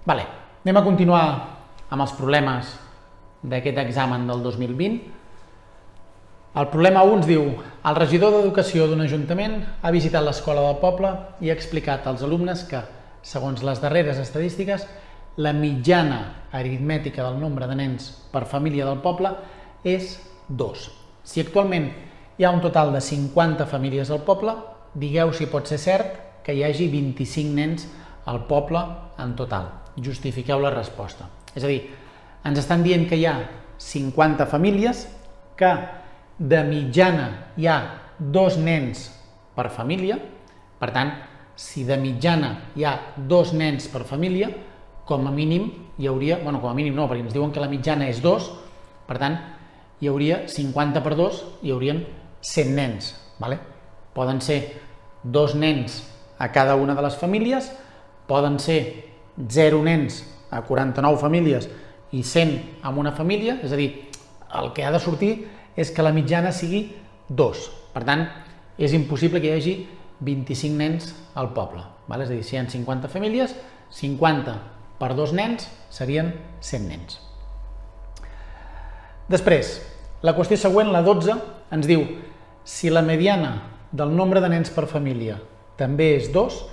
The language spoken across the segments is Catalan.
Anem a continuar amb els problemes d'aquest examen del 2020. El problema 1 ens diu: el regidor d'Educació d'un ajuntament ha visitat l'escola del poble i ha explicat als alumnes que, segons les darreres estadístiques, la mitjana aritmètica del nombre de nens per família del poble és 2. Si actualment hi ha un total de 50 famílies al poble, digueu si pot ser cert que hi hagi 25 nens al poble en total. Justifiqueu la resposta. És a dir, ens estan dient que hi ha 50 famílies, que de mitjana hi ha 2 nens per família. Per tant, si de mitjana hi ha 2 nens per família, com a mínim hi hauria, com a mínim no, perquè ens diuen que la mitjana és 2, per tant, hi hauria 50 per 2, hi haurien 100 nens. Poden ser 2 nens a cada una de les famílies, poden ser 0 nens a 49 famílies i 100 en una família, és a dir, el que ha de sortir és que la mitjana sigui 2. Per tant, és impossible que hi hagi 25 nens al poble. És a dir, si hi ha 50 famílies, 50 per 2 nens serien 100 nens. Després, la qüestió següent, la 12, ens diu: si la mediana del nombre de nens per família també és 2,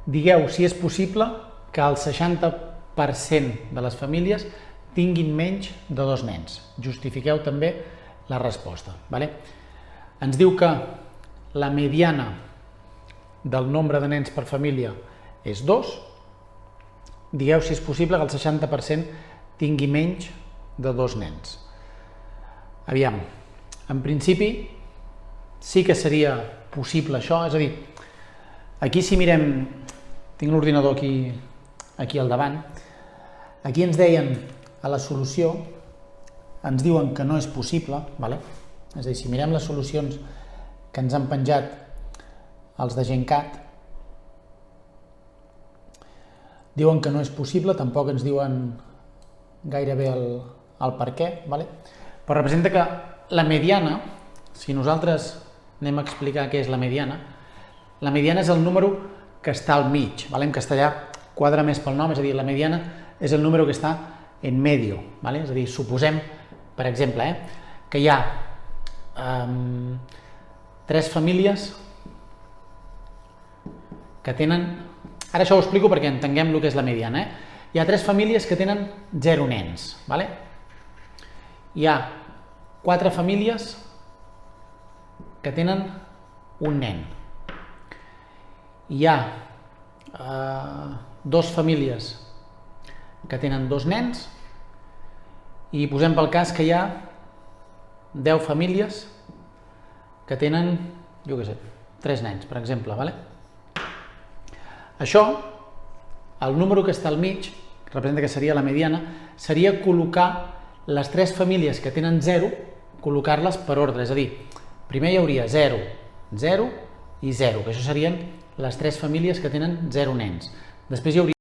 digueu si és possible que el 60% de les famílies tinguin menys de 2 nens. Justifiqueu també la resposta. Ens diu que la mediana del nombre de nens per família és 2. Digueu si és possible que el 60% tingui menys de 2 nens. Aviam, en principi sí que seria possible això, és a dir, aquí si mirem, tinc l'ordinador aquí al davant, aquí ens deien a la solució, ens diuen que no és possible, és a dir, si mirem les solucions que ens han penjat els de GenCat, diuen que no és possible, tampoc ens diuen gairebé el per què, però representa que la mediana, si nosaltres anem a explicar què és la mediana és el número que està al mig, en castellà quadra més pel nom, és a dir, la mediana és el número que està en medio, és a dir, suposem, per exemple, que hi ha 3 famílies que tenen, ara això ho explico perquè entenguem el que és la mediana, hi ha 3 famílies que tenen 0 nens, hi ha 4 famílies que tenen un nen, hi ha 2 famílies que tenen 2 nens i posem pel cas que hi ha 10 famílies que tenen, 3 nens, per exemple. Això, el número que està al mig, representa que seria la mediana, seria col·locar les 3 famílies que tenen 0, col·locar-les per ordre, és a dir, primer hi hauria 0, 0 i 0, que això serien les 3 famílies que tenen 0 nens. Després hi hauria